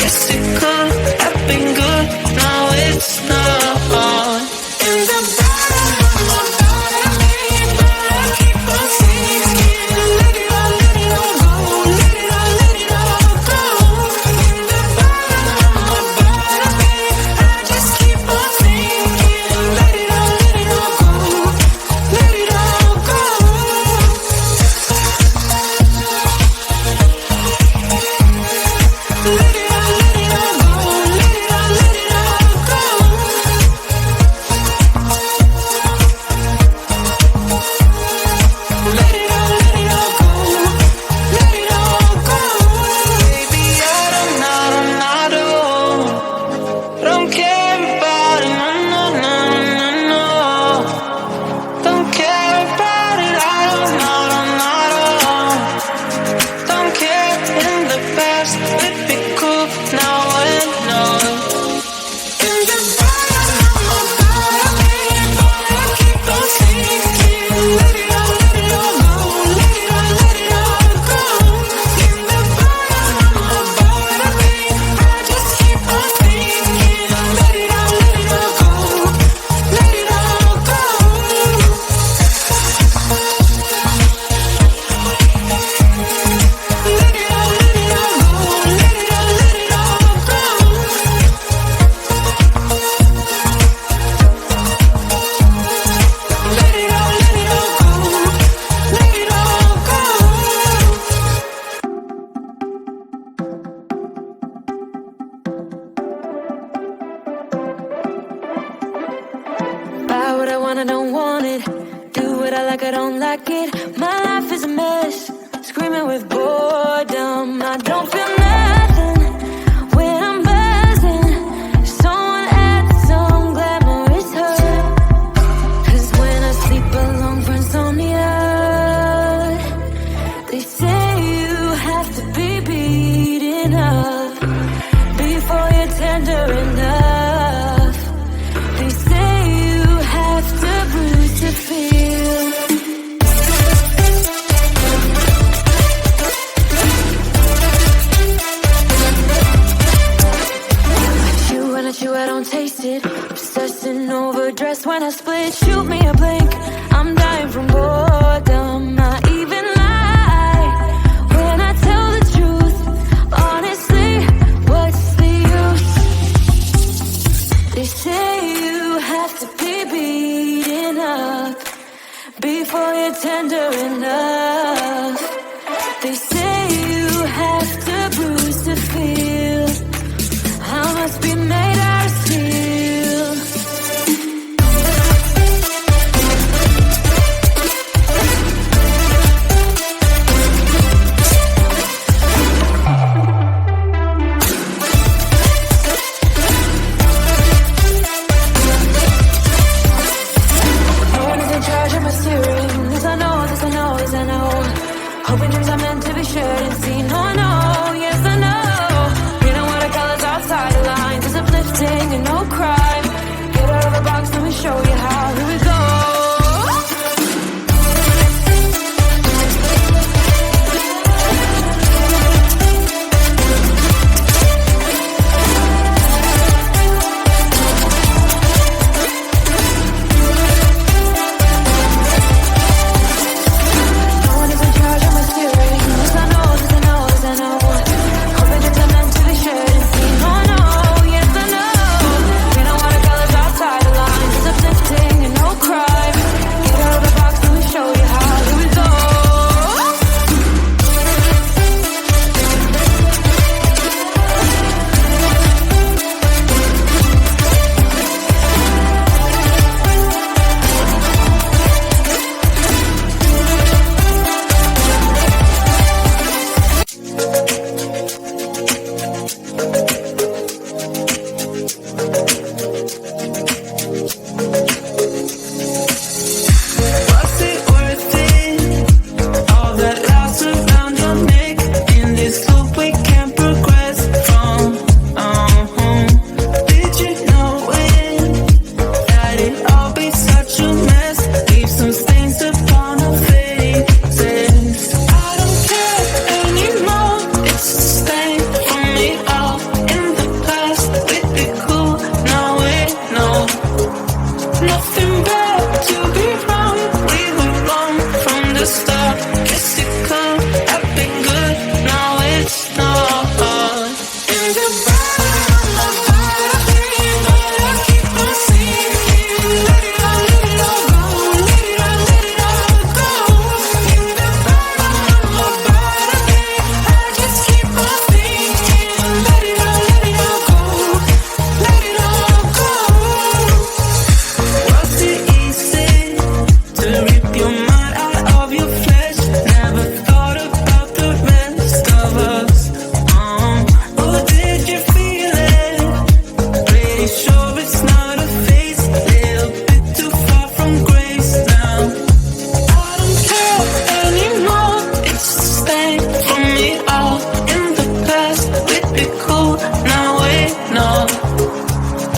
Guess it could have been good, now it's not. In the bottom of my bottom, but I keep on sinking. Let it all go, let it all go. In the bottom of my bottom, I just keep on sinking. Let it all go, let it all go. Let it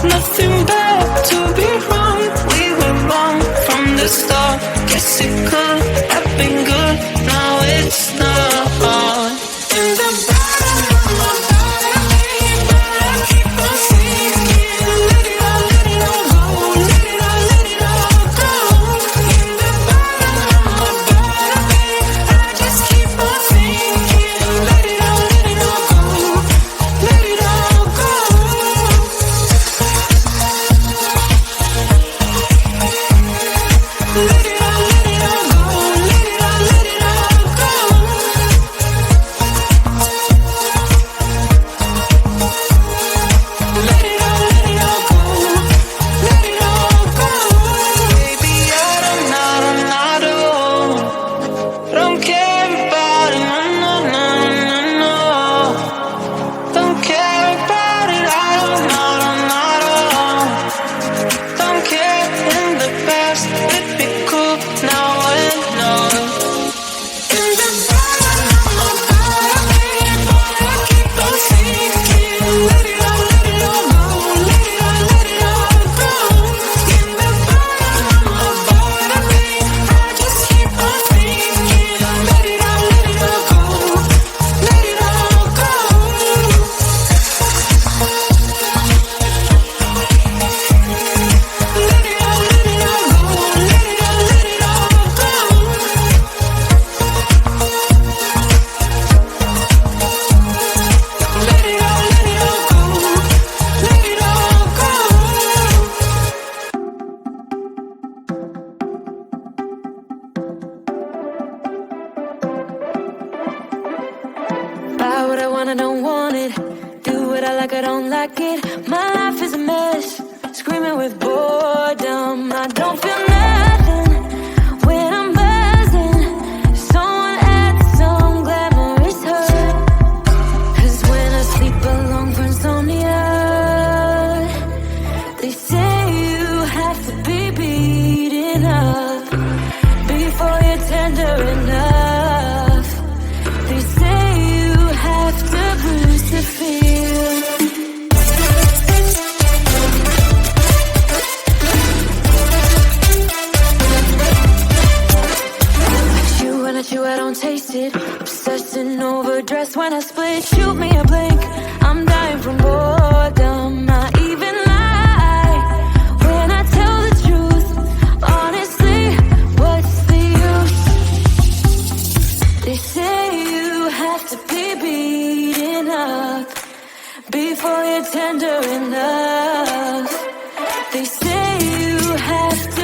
Nothing bad to be wrong. We were wrong from the start. Guess it could have been good. Now it's not. In the bottom of my bottom, but I keep on sinking. Let it all go. Let it all go. In the bottom of my bottom, I just keep on sinking. Let it all go. Let it all go. Let it all go. Let it all go. Let it all go. Let it all go. Baby, I don't know. Don't care about it. No, no, no, no, no. Don't care about it. I don't know. Don't care in the past. It'd be cool now and not. In the bottom of my bottom, but I keep on sinking. Let it all go. Let it all go. In the bottom of my bottom, I just keep on sinking. Let it all go. Let it all go. Let it all go. Let it all go. Let it all go. Let it all go. Buy what I want, I don't want it. Do what I like, I don't like it. My life is a mess, screaming with boredom. I don't feel nothing when I'm buzzing. Someone adds some glamorous hurt. 'Cause when I sleep alone for insomnia, they say you have to be beaten up before you're tender enough. They say you have to bruise to feel. I chew, I don't taste it. Obsessing over dress when I split. Shoot me a blank, I'm dying from boredom. I even lie when I tell the truth. Honestly, what's the use? They say you have to be beaten up before you're tender enough. They say you have to